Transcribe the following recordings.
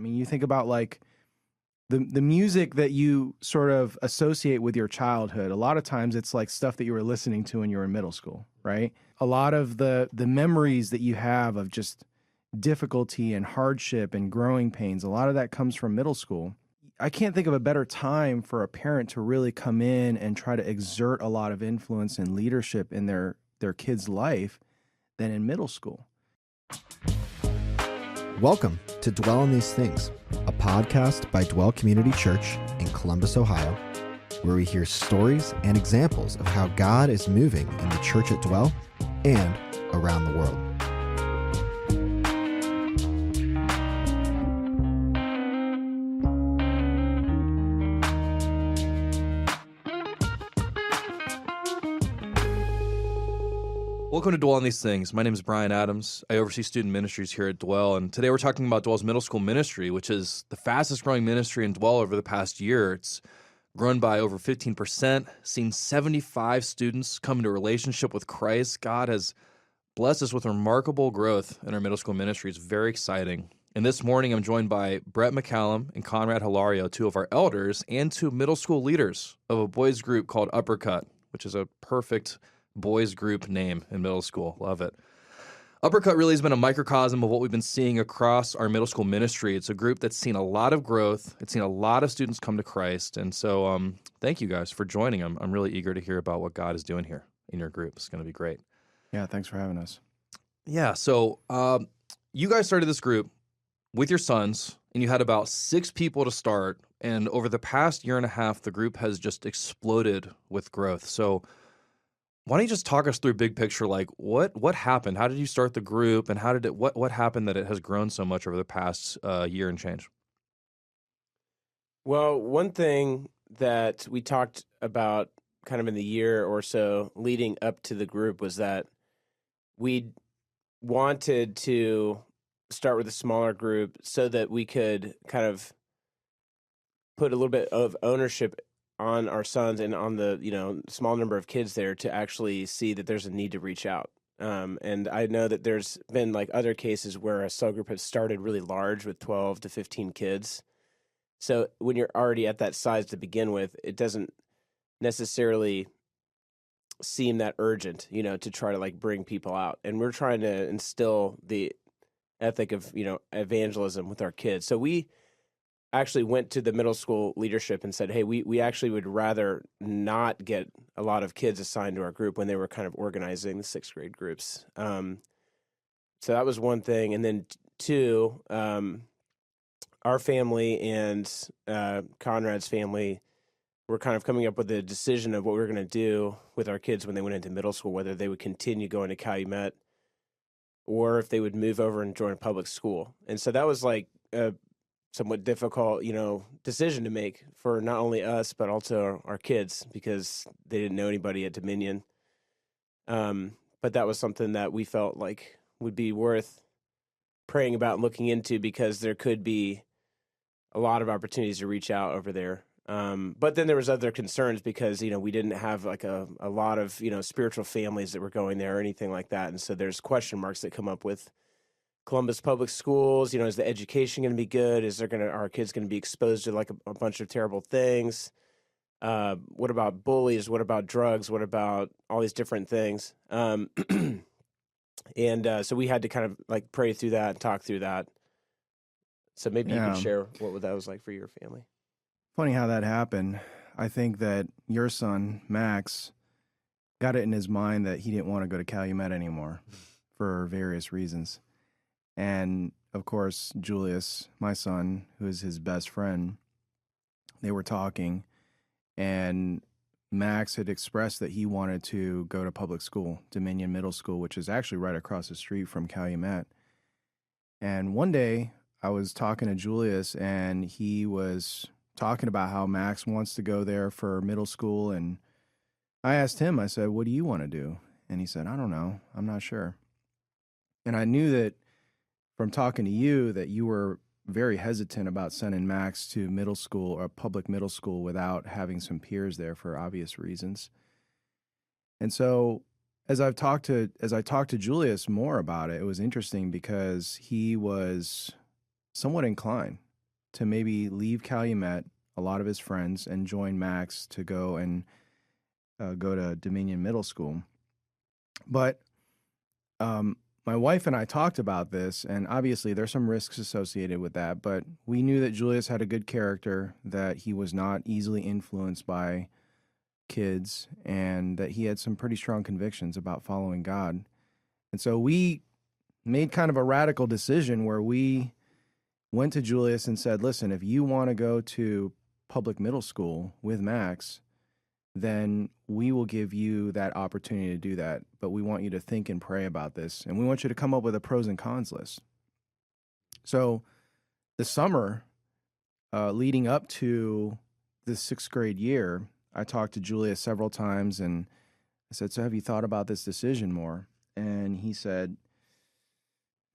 mean, you think about like the music that you sort of associate with your childhood. A lot of times it's like stuff that you were listening to when you were in middle school, right? A lot of the memories that you have of just difficulty and hardship and growing pains, a lot of that comes from middle school. I can't think of a better time for a parent to really come in and try to exert a lot of influence and leadership in their kid's life than in middle school. Welcome to Dwell on These Things, a podcast by Dwell Community Church in Columbus, Ohio, where we hear stories and examples of how God is moving in the church at Dwell and around the world. Welcome to Dwell on These Things. My name is Brian Adams. I oversee student ministries here at Dwell, and today we're talking about Dwell's middle school ministry, which is the fastest growing ministry in Dwell over the past year. It's grown by over 15%, seen 75 students come into a relationship with Christ. God has blessed us with remarkable growth in our middle school ministry. It's very exciting. And this morning I'm joined by Bret McCallum and Conrad Hilario, two of our elders, and two middle school leaders of a boys group called Uppercut, which is a perfect boys group name in middle school. Love it. Uppercut really has been a microcosm of what we've been seeing across our middle school ministry. It's a group that's seen a lot of growth. It's seen a lot of students come to Christ. And so thank you guys for joining. I'm really eager to hear about what God is doing here in your group. It's going to be great. Yeah, thanks for having us. Yeah, so you guys started this group with your sons, and you had about 6 people to start. And over the past year and a half, the group has just exploded with growth. So why don't you just talk us through big picture, like what happened? How did you start the group, and how did it what happened that it has grown so much over the past year and change? Well, one thing that we talked about kind of in the year or so leading up to the group was that we wanted to start with a smaller group so that we could kind of put a little bit of ownership on our sons and on the small number of kids there to actually see that there's a need to reach out. And I know that there's been like other cases where a cell group has started really large with 12 to 15 kids. So when you're already at that size to begin with, it doesn't necessarily seem that urgent, to try to like bring people out. And we're trying to instill the ethic of, evangelism with our kids. So we actually went to the middle school leadership and said, hey, we actually would rather not get a lot of kids assigned to our group when they were kind of organizing the 6th grade groups. So that was one thing. And then two, our family and Conrad's family were kind of coming up with a decision of what we were going to do with our kids when they went into middle school, whether they would continue going to Calumet or if they would move over and join a public school. And so that was like a somewhat difficult, decision to make for not only us, but also our kids, because they didn't know anybody at Dominion. But that was something that we felt like would be worth praying about and looking into, because there could be a lot of opportunities to reach out over there. But then there was other concerns because, we didn't have like a lot of, spiritual families that were going there or anything like that. And so there's question marks that come up with Columbus Public Schools. Is the education going to be good? Are kids going to be exposed to like a bunch of terrible things? What about bullies? What about drugs? What about all these different things? And so we had to kind of like pray through that and talk through that. So maybe you can share what that was like for your family. Funny how that happened. I think that your son, Max, got it in his mind that he didn't want to go to Calumet anymore for various reasons. And, of course, Julius, my son, who is his best friend, they were talking, and Max had expressed that he wanted to go to public school, Dominion Middle School, which is actually right across the street from Calumet. And one day, I was talking to Julius, and he was talking about how Max wants to go there for middle school, and I asked him, I said, what do you want to do? And he said, I don't know, I'm not sure. And I knew that from talking to you that you were very hesitant about sending Max to middle school or public middle school without having some peers there for obvious reasons. And so as I talked to Julius more about it, it was interesting because he was somewhat inclined to maybe leave Calumet, a lot of his friends, and join Max to go and go to Dominion Middle School. But my wife and I talked about this, and obviously there's some risks associated with that, but we knew that Julius had a good character, that he was not easily influenced by kids, and that he had some pretty strong convictions about following God. And so we made kind of a radical decision where we went to Julius and said, listen, if you want to go to public middle school with Max, then we will give you that opportunity to do that. But we want you to think and pray about this. And we want you to come up with a pros and cons list. So the summer leading up to the 6th grade year, I talked to Julius several times and I said, so have you thought about this decision more? And he said,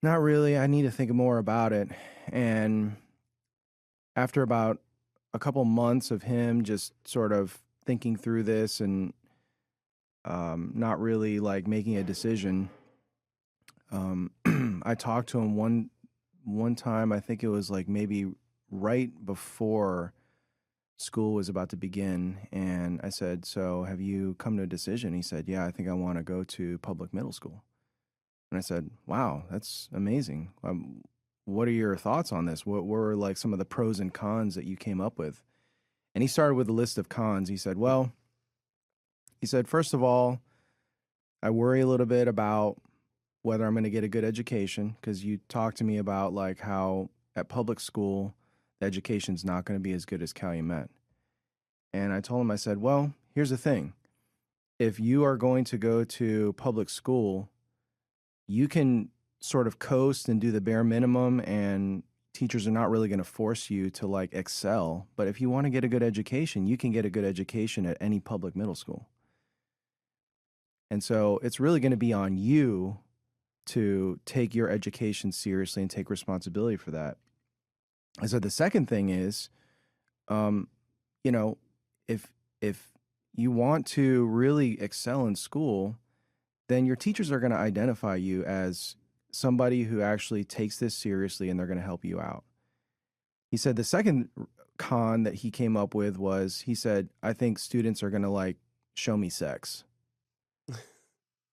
not really. I need to think more about it. And after about a couple months of him just sort of thinking through this and not really like making a decision, I talked to him one time. I think it was like maybe right before school was about to begin, and I said, so have you come to a decision? He said, yeah, I think I want to go to public middle school. And I said, wow, that's amazing. What are your thoughts on this? What were like some of the pros and cons that you came up with? And he started with a list of cons. He said, first of all, I worry a little bit about whether I'm going to get a good education, because you talked to me about like how at public school, the education's not going to be as good as Calumet. And I told him, I said, well, here's the thing. If you are going to go to public school, you can sort of coast and do the bare minimum, and teachers are not really going to force you to like excel. But if you want to get a good education, you can get a good education at any public middle school. And so it's really going to be on you to take your education seriously and take responsibility for that. And so the second thing is, if you want to really excel in school, then your teachers are going to identify you as somebody who actually takes this seriously, and they're going to help you out. He said the second con that he came up with was, he said, I think students are going to like show me sex.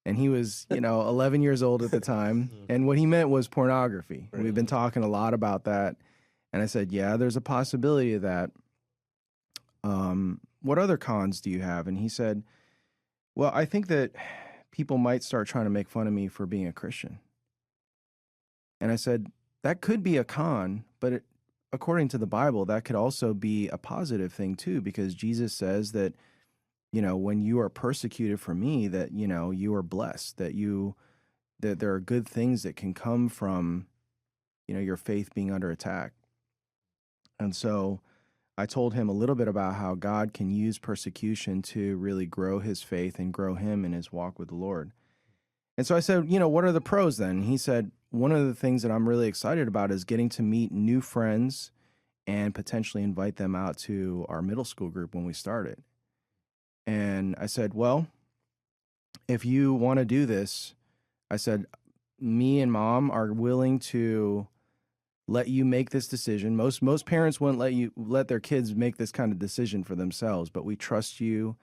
And he was, 11 years old at the time. And what he meant was pornography. Right. We've been talking a lot about that. And I said, yeah, there's a possibility of that. What other cons do you have? And he said, well, I think that people might start trying to make fun of me for being a Christian. And I said, that could be a con, but according to the Bible, that could also be a positive thing too, because Jesus says that, when you are persecuted for me, that, you are blessed, that there are good things that can come from, your faith being under attack. And so I told him a little bit about how God can use persecution to really grow his faith and grow him in his walk with the Lord. And so I said, what are the pros then? He said, one of the things that I'm really excited about is getting to meet new friends and potentially invite them out to our middle school group when we start it. And I said, well, if you want to do this, I said, me and Mom are willing to let you make this decision. Most parents wouldn't let their kids make this kind of decision for themselves, but we trust you.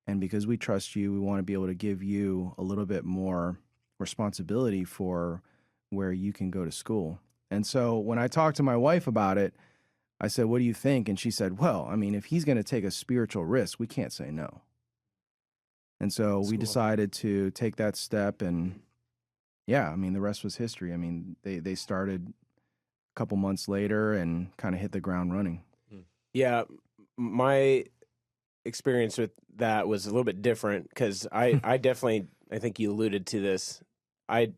And because we trust you, we want to be able to give you a little bit more responsibility for where you can go to school. And so when I talked to my wife about it, I said, what do you think? And she said, well, I mean, if he's going to take a spiritual risk, we can't say no. And so we decided to take that step. And yeah, I mean, the rest was history. I mean, they started a couple months later and kind of hit the ground running. Yeah, my experience with that was a little bit different, because I definitely, I think you alluded to this, I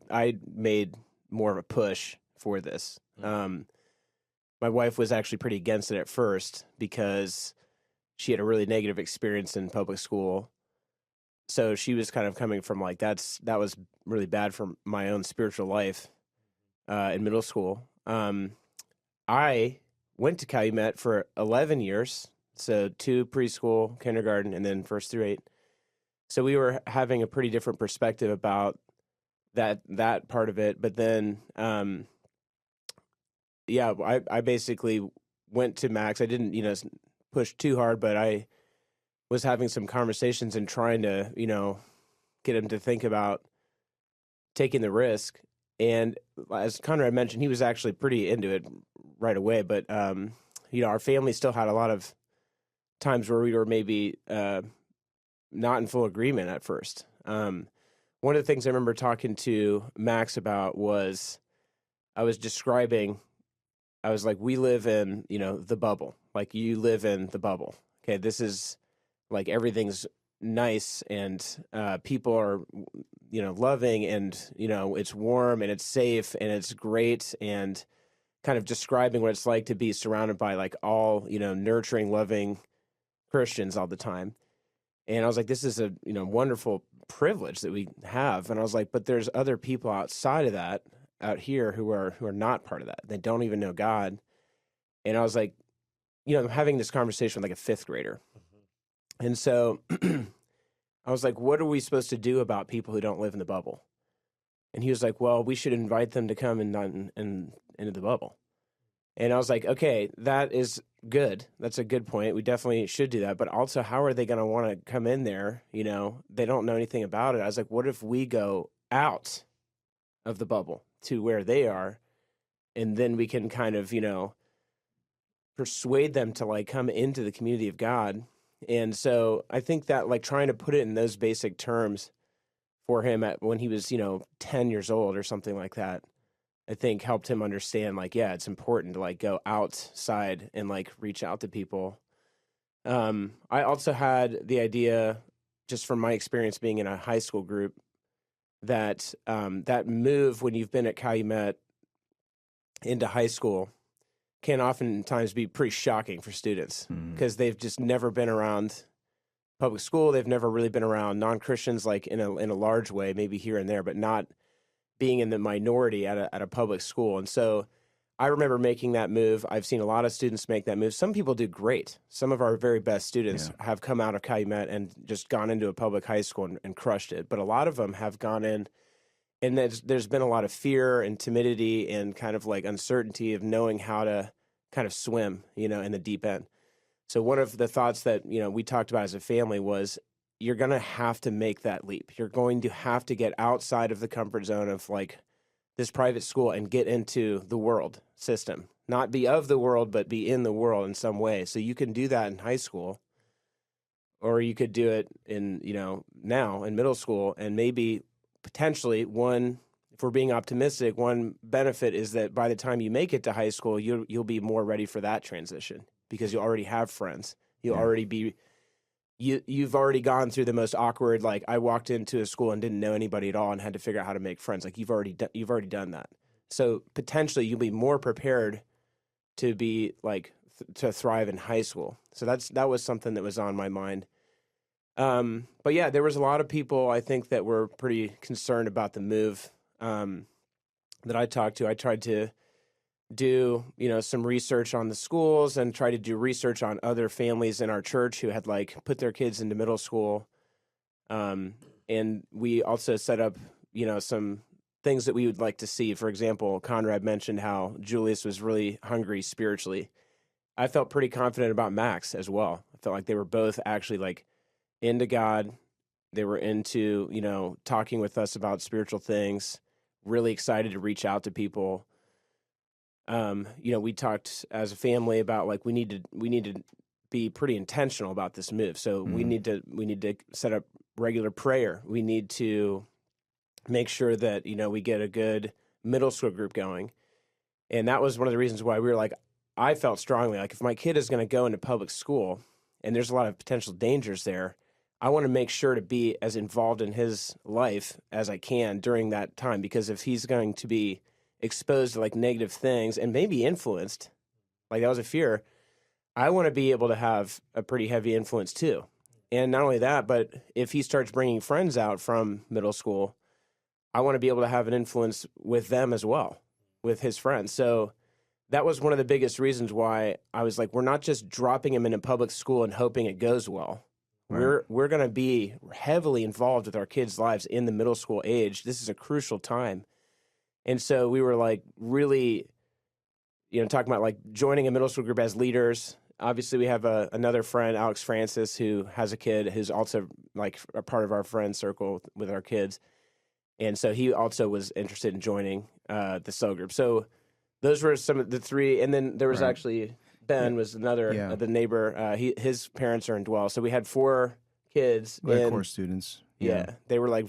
made more of a push for this. My wife was actually pretty against it at first because she had a really negative experience in public school. So she was kind of coming from like, that was really bad for my own spiritual life in middle school. I went to Calumet for 11 years, so 2 preschool, kindergarten, and then 1st through 8. So we were having a pretty different perspective about that part of it. But then, I basically went to Max. I didn't, push too hard, but I was having some conversations and trying to, get him to think about taking the risk. And as Conrad mentioned, he was actually pretty into it right away. But, our family still had a lot of times where we were maybe not in full agreement at first. One of the things I remember talking to Max about was I was like, we live in, the bubble. Like, you live in the bubble. Okay, this is like everything's nice and people are, loving and, it's warm and it's safe and it's great, and kind of describing what it's like to be surrounded by like all, nurturing, loving Christians all the time. And I was like, this is a, wonderful privilege that we have. And I was like, but there's other people outside of that out here who are not part of that. They don't even know God. And I was like, I'm having this conversation with like a fifth grader. Mm-hmm. And so I was like, what are we supposed to do about people who don't live in the bubble? And he was like, well, we should invite them to come and into the bubble. And I was like, okay, that is good. That's a good point. We definitely should do that. But also, how are they going to want to come in there? They don't know anything about it. I was like, what if we go out of the bubble to where they are, and then we can kind of, persuade them to like come into the community of God. And so I think that like trying to put it in those basic terms for him when he was, 10 years old or something like that, I think helped him understand like, yeah, it's important to like go outside and like reach out to people. I also had the idea, just from my experience being in a high school group, that that move when you've been at Calumet into high school can oftentimes be pretty shocking for students because they've just never been around public school. They've never really been around non-Christians like in a large way, maybe here and there, but not being in the minority at a public school. And so I remember making that move. I've seen a lot of students make that move. Some people do great. Some of our very best students have come out of Calumet and just gone into a public high school and crushed it. But a lot of them have gone in, and there's been a lot of fear and timidity and kind of like uncertainty of knowing how to kind of swim, in the deep end. So one of the thoughts that, we talked about as a family was, you're going to have to make that leap. You're going to have to get outside of the comfort zone of like this private school and get into the world system. Not be of the world, but be in the world in some way. So you can do that in high school, or you could do it in, now in middle school. And maybe potentially if we're being optimistic, one benefit is that by the time you make it to high school, you'll be more ready for that transition because you already have friends. You'll already be... You've already gone through the most awkward, like I walked into a school and didn't know anybody at all and had to figure out how to make friends. Like you've already done that. So potentially you'll be more prepared to be like to thrive in high school. So that was something that was on my mind. But yeah, there was a lot of people I think that were pretty concerned about the move that I talked to. I tried to do some research on the schools and try to do research on other families in our church who had like put their kids into middle school, and we also set up some things that we would like to see. For example, Conrad mentioned how Julius was really hungry spiritually. I felt pretty confident about Max as well. I felt like they were both actually like into God. They were into talking with us about spiritual things, really excited to reach out to people. We talked as a family about like we need to be pretty intentional about this move. So we need to set up regular prayer. We need to make sure that we get a good middle school group going. And that was one of the reasons why we were like, I felt strongly like if my kid is going to go into public school and there's a lot of potential dangers there, I want to make sure to be as involved in his life as I can during that time, because if he's going to be exposed to like negative things and maybe influenced, like that was a fear, I want to be able to have a pretty heavy influence too. And not only that, but if he starts bringing friends out from middle school, I want to be able to have an influence with them as well, with his friends. So that was one of the biggest reasons why I was like, we're not just dropping him in a public school and hoping it goes well. Right. We're going to be heavily involved with our kids' lives in the middle school age. This is a crucial time. And so we were like really, talking about like joining a middle school group as leaders. Obviously, we have another friend, Alex Francis, who has a kid who's also like a part of our friend circle with our kids. And so he also was interested in joining the cell group. So those were some of the three. And then there was actually Ben was another, the neighbor. His parents are in Dwell. So we had 4 kids. Like core students. Yeah. They were like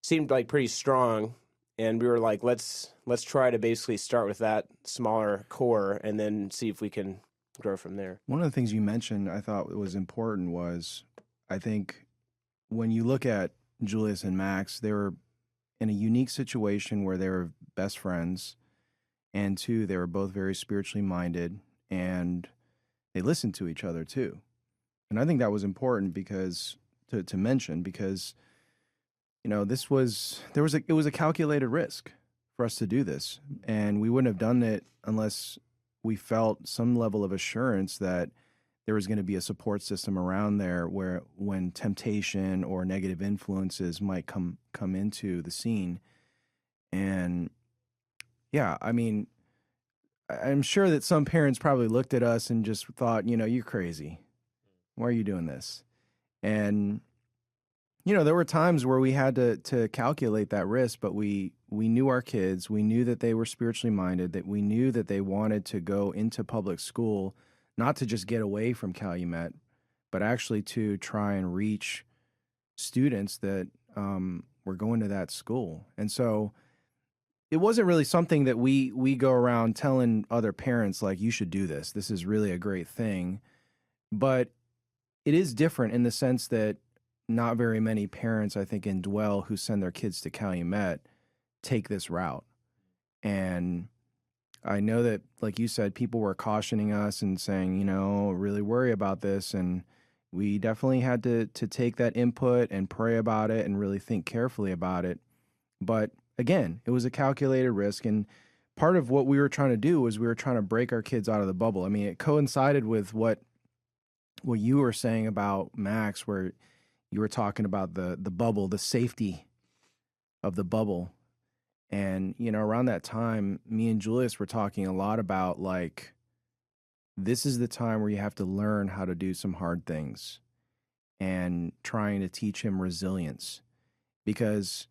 seemed like pretty strong. And we were like, let's try to basically start with that smaller core and then see if we can grow from there. One of the things you mentioned I thought was important was, I think when you look at Julius and Max, they were in a unique situation where they were best friends, and 2, they were both very spiritually minded, and they listened to each other too. And I think that was important because to mention, because it was a calculated risk for us to do this, and we wouldn't have done it unless we felt some level of assurance that there was going to be a support system around there where when temptation or negative influences might come into the scene. And yeah, I mean, I'm sure that some parents probably looked at us and just thought, you're crazy. Why are you doing this? And there were times where we had to calculate that risk, but we knew our kids. We knew that they were spiritually minded, that we knew that they wanted to go into public school, not to just get away from Calumet, but actually to try and reach students that were going to that school. And so it wasn't really something that we go around telling other parents, like, you should do this. This is really a great thing. But it is different in the sense that not very many parents, I think, in Dwell who send their kids to Calumet take this route. And I know that, like you said, people were cautioning us and saying, really worry about this. And we definitely had to take that input and pray about it and really think carefully about it. But again, it was a calculated risk. And part of what we were trying to do was we were trying to break our kids out of the bubble. I mean, it coincided with what you were saying about Max, where you were talking about the bubble, the safety of the bubble. And, around that time, me and Julius were talking a lot about, like, this is the time where you have to learn how to do some hard things and trying to teach him resilience. Because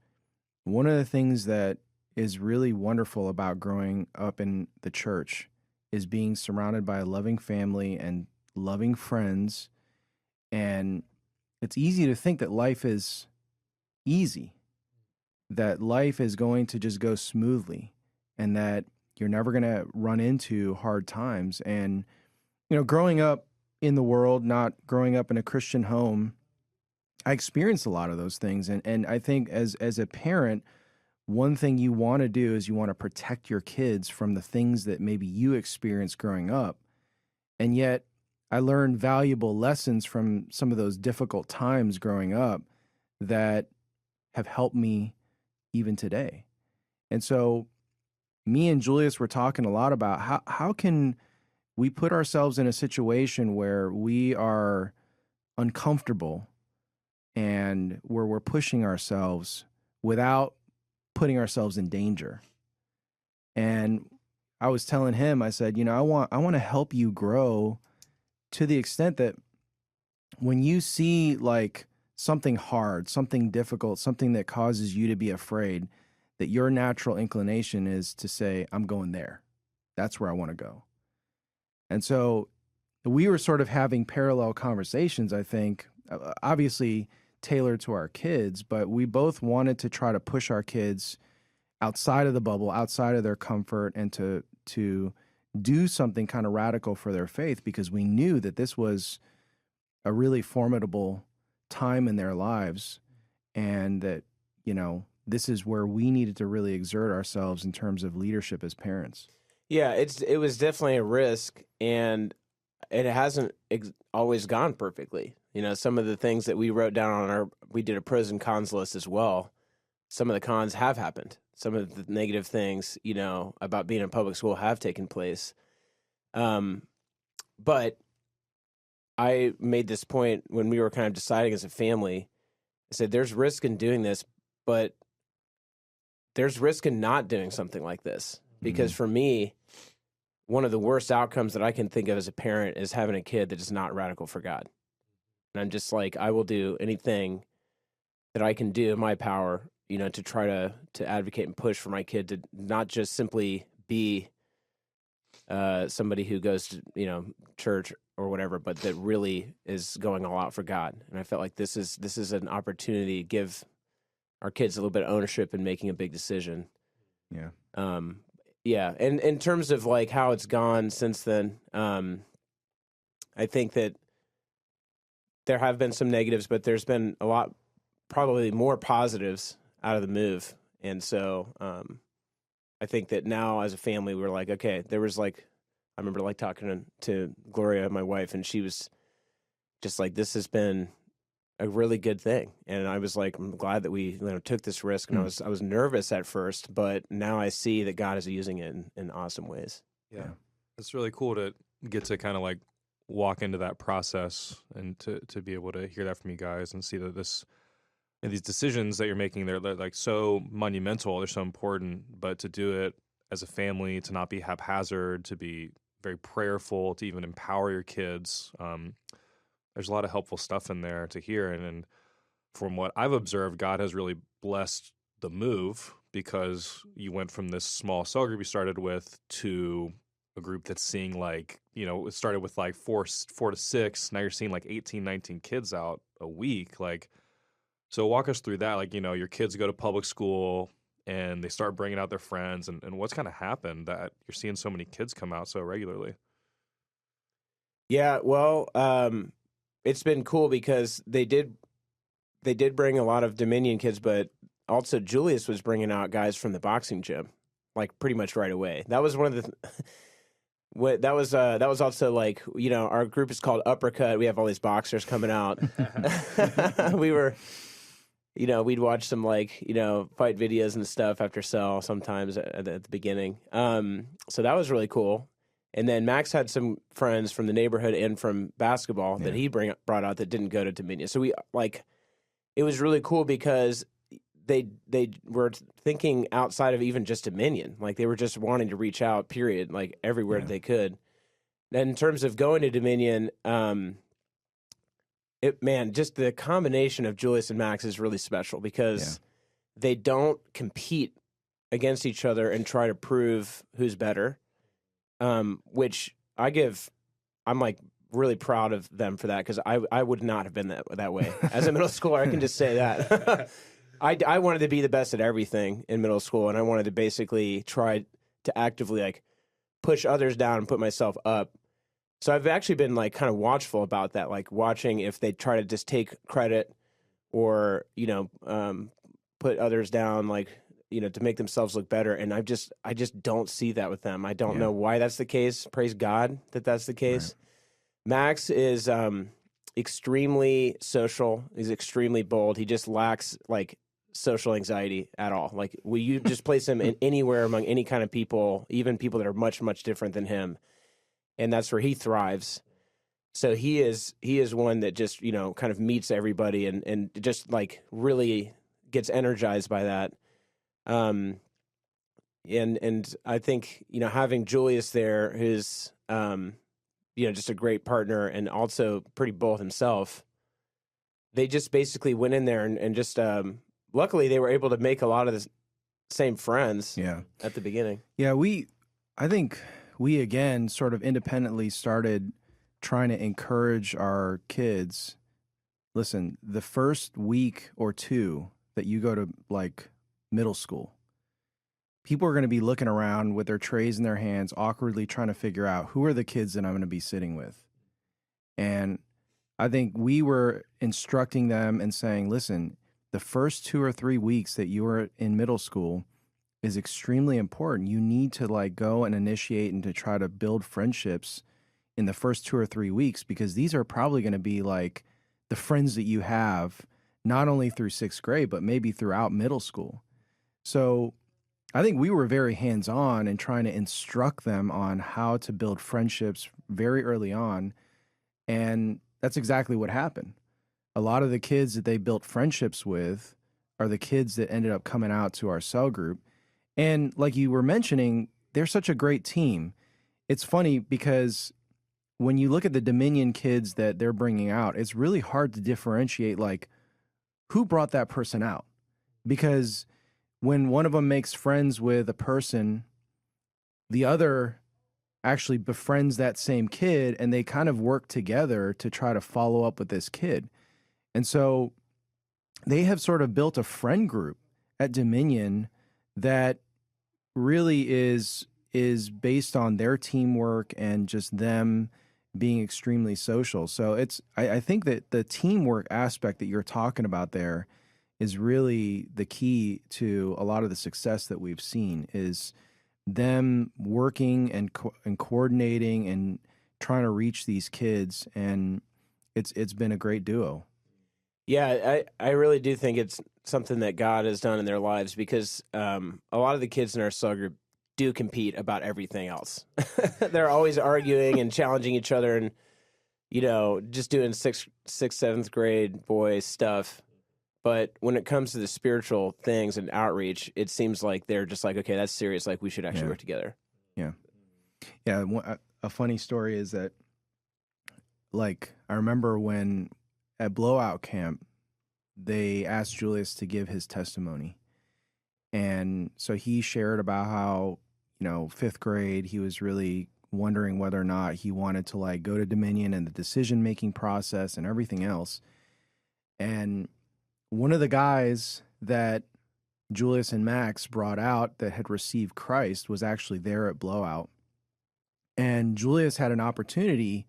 one of the things that is really wonderful about growing up in the church is being surrounded by a loving family and loving friends. And it's easy to think that life is easy, that life is going to just go smoothly, and that you're never going to run into hard times. And, growing up in the world, not growing up in a Christian home, I experienced a lot of those things. And I think as a parent, one thing you want to do is you want to protect your kids from the things that maybe you experienced growing up. And yet I learned valuable lessons from some of those difficult times growing up that have helped me even today. And so me and Julius were talking a lot about how can we put ourselves in a situation where we are uncomfortable and where we're pushing ourselves without putting ourselves in danger. And I was telling him, I said, I want to help you grow to the extent that when you see like something hard, something difficult, something that causes you to be afraid, that your natural inclination is to say, I'm going there. That's where I want to go. And so we were sort of having parallel conversations, I think, obviously tailored to our kids, but we both wanted to try to push our kids outside of the bubble, outside of their comfort, and to do something kind of radical for their faith, because we knew that this was a really formidable time in their lives, and that, this is where we needed to really exert ourselves in terms of leadership as parents. Yeah, it was definitely a risk, and it hasn't always gone perfectly. Some of the things that we wrote down on we did a pros and cons list as well. Some of the cons have happened. Some of the negative things, about being in public school have taken place. But I made this point when we were kind of deciding as a family. I said, there's risk in doing this, but there's risk in not doing something like this. Because for me, one of the worst outcomes that I can think of as a parent is having a kid that is not radical for God. And I'm just like, I will do anything that I can do in my power, to try to advocate and push for my kid to not just simply be somebody who goes to, church or whatever, but that really is going all out for God. And I felt like this is an opportunity to give our kids a little bit of ownership in making a big decision. Yeah. Yeah. And in terms of like how it's gone since then, I think that there have been some negatives, but there's been a lot, probably more positives out of the move. And so I think that now as a family, we're like, okay, there was like, I remember like talking to Gloria, my wife, and she was just like, this has been a really good thing. And I was like, I'm glad that we took this risk. And I was nervous at first, but now I see that God is using it in awesome ways. Yeah. It's really cool to get to kind of like walk into that process and to be able to hear that from you guys and see that these decisions that you're making, they're like so monumental, they're so important, but to do it as a family, to not be haphazard, to be very prayerful, to even empower your kids. There's a lot of helpful stuff in there to hear. And from what I've observed, God has really blessed the move because you went from this small cell group you started with to a group that's seeing like, it started with like four to six. Now you're seeing like 18, 19 kids out a week. Like, so walk us through that. Like, your kids go to public school and they start bringing out their friends, and what's kind of happened that you're seeing so many kids come out so regularly? Yeah, well, it's been cool because they did bring a lot of Dominion kids, but also Julius was bringing out guys from the boxing gym, like pretty much right away. That was one of the that was also like, our group is called Uppercut. We have all these boxers coming out. We were, we'd watch some like, fight videos and stuff after cell sometimes at the beginning. So that was really cool. And then Max had some friends from the neighborhood and from basketball that he brought out that didn't go to Dominion. So it was really cool because they were thinking outside of even just Dominion. Like they were just wanting to reach out, period, like everywhere they could. And in terms of going to Dominion, just the combination of Julius and Max is really special because they don't compete against each other and try to prove who's better. Which I'm like really proud of them for that because I would not have been that way as a middle schooler. I can just say that. I wanted to be the best at everything in middle school, and I wanted to basically try to actively like push others down and put myself up. So I've actually been like kind of watchful about that, like watching if they try to just take credit or put others down, like to make themselves look better. And I just don't see that with them. I don't know why that's the case. Praise God that that's the case. Right. Max is extremely social. He's extremely bold. He just lacks like social anxiety at all. Like, will you just place him in anywhere among any kind of people, even people that are much, much different than him? And that's where he thrives. So he is one that just, kind of meets everybody and just like really gets energized by that. And I think, having Julius there, who's, just a great partner and also pretty bold himself, they just basically went in there and just, luckily they were able to make a lot of the same friends at the beginning. Yeah, I think we again sort of independently started trying to encourage our kids. Listen, the first week or two that you go to like middle school, people are going to be looking around with their trays in their hands, awkwardly trying to figure out who are the kids that I'm going to be sitting with. And I think we were instructing them and saying, listen, the first 2 or 3 weeks that you are in middle school is extremely important. You need to like go and initiate and to try to build friendships in the first 2 or 3 weeks, because these are probably going to be like the friends that you have not only through 6th grade, but maybe throughout middle school. So I think we were very hands-on in trying to instruct them on how to build friendships very early on. And that's exactly what happened. A lot of the kids that they built friendships with are the kids that ended up coming out to our cell group. And like you were mentioning, they're such a great team. it's funny because when you look at the Dominion kids that they're bringing out, it's really hard to differentiate, like, who brought that person out. Because when one of them makes friends with a person, the other actually befriends that same kid, and they kind of work together to try to follow up with this kid. And so they have sort of built a friend group at Dominion that really is based on their teamwork and just them being extremely social. So I think that the teamwork aspect that you're talking about there is really the key to a lot of the success that we've seen, is them working and coordinating and trying to reach these kids, and it's been a great duo. Yeah, I really do think it's something that God has done in their lives, because a lot of the kids in our cell group do compete about everything else. They're always arguing and challenging each other, and just doing sixth, 7th grade boy stuff. But when it comes to the spiritual things and outreach, it seems like they're just like, okay, that's serious. Like, we should actually work together. Yeah. A funny story is that, like, I remember when at Blowout Camp, they asked Julius to give his testimony. And so he shared about how, 5th grade, he was really wondering whether or not he wanted to, like, go to Dominion and the decision-making process and everything else. And one of the guys that Julius and Max brought out that had received Christ was actually there at Blowout. And Julius had an opportunity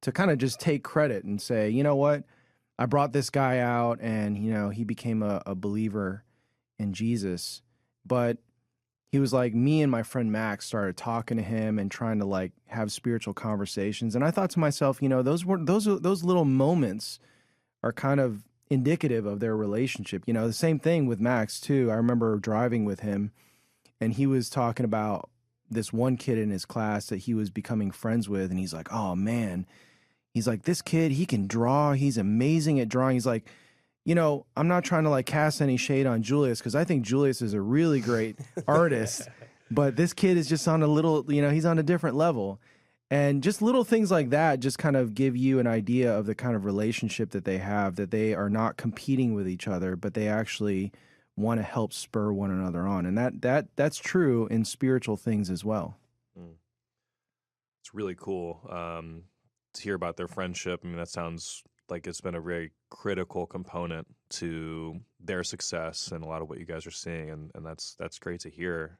to kind of just take credit and say, you know what, I brought this guy out and, he became a believer in Jesus. But he was like, me and my friend Max started talking to him and trying to, like, have spiritual conversations. And I thought to myself, those little moments are kind of indicative of their relationship. The same thing with Max too. I remember driving with him, and he was talking about this one kid in his class that he was becoming friends with, and he's like, oh man, he's like, this kid, he can draw, he's amazing at drawing. He's like, I'm not trying to, like, cast any shade on Julius, because I think Julius is a really great artist, but this kid is just on a little, he's on a different level. And just little things like that just kind of give you an idea of the kind of relationship that they have, that they are not competing with each other, but they actually want to help spur one another on. And that's true in spiritual things as well. It's really cool to hear about their friendship. I mean, that sounds like it's been a very critical component to their success and a lot of what you guys are seeing, and that's great to hear.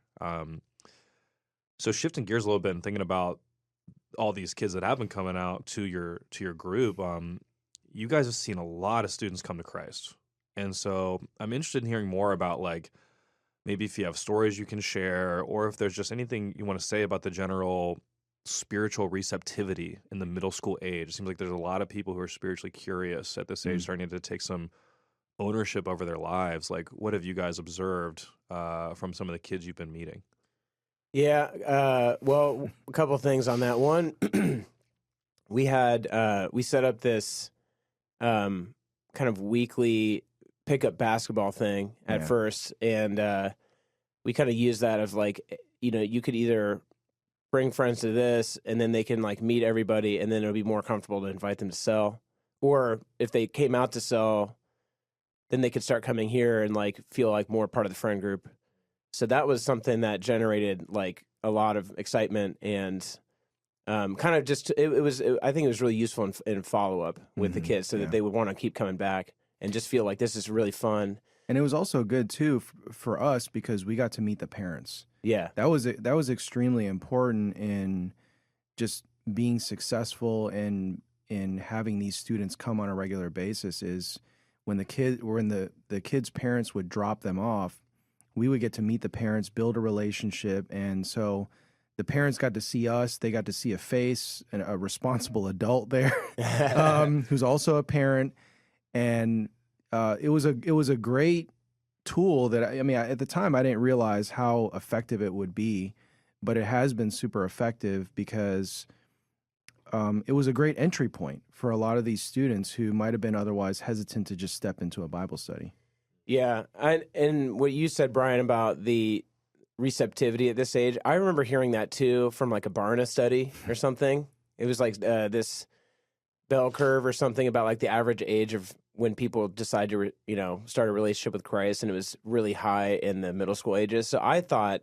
So shifting gears a little bit and thinking about all these kids that have been coming out to your group, you guys have seen a lot of students come to Christ. And so I'm interested in hearing more about, like, maybe if you have stories you can share, or if there's just anything you want to say about the general spiritual receptivity in the middle school age. It seems like there's a lot of people who are spiritually curious at this age, starting to take some ownership over their lives. Like, what have you guys observed from some of the kids you've been meeting? Yeah, well, a couple of things on that. One, we set up this kind of weekly pickup basketball thing at first, and we kind of used that as, like, you could either bring friends to this, and then they can, like, meet everybody, and then it'll be more comfortable to invite them to cell. Or if they came out to cell, then they could start coming here and, like, feel like more part of the friend group. So that was something that generated, like, a lot of excitement, and kind of just I think it was really useful in follow up with the kids, so that they would want to keep coming back and just feel like this is really fun. And it was also good too for us, because we got to meet the parents. Yeah, that was extremely important in just being successful in having these students come on a regular basis. Is when the kids' parents would drop them off, we would get to meet the parents, build a relationship, and so the parents got to see us. They got to see a face, and a responsible adult there, who's also a parent, and it was a great tool that at the time I didn't realize how effective it would be, but it has been super effective, because it was a great entry point for a lot of these students who might have been otherwise hesitant to just step into a Bible study. Yeah, and what you said, Brian, about the receptivity at this age. I remember hearing that too from like a Barna study or something. It was like this bell curve or something about like the average age of when people decide to, start a relationship with Christ, and it was really high in the middle school ages. So I thought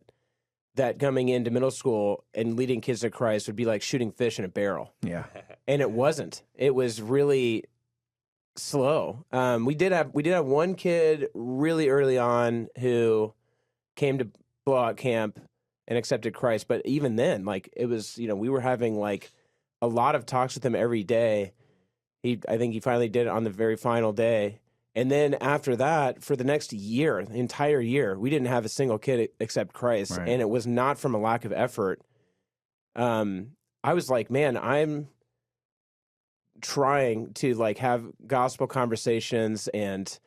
that coming into middle school and leading kids to Christ would be like shooting fish in a barrel. Yeah. And it wasn't. It was really slow. We did have one kid really early on who came to Blowout Camp and accepted Christ, but even then, like, it was, we were having like a lot of talks with him every day. I think he finally did it on the very final day. And then after that, for the next year, the entire year, we didn't have a single kid accept Christ. Right. And it was not from a lack of effort. I was like, man, I'm trying to like have gospel conversations and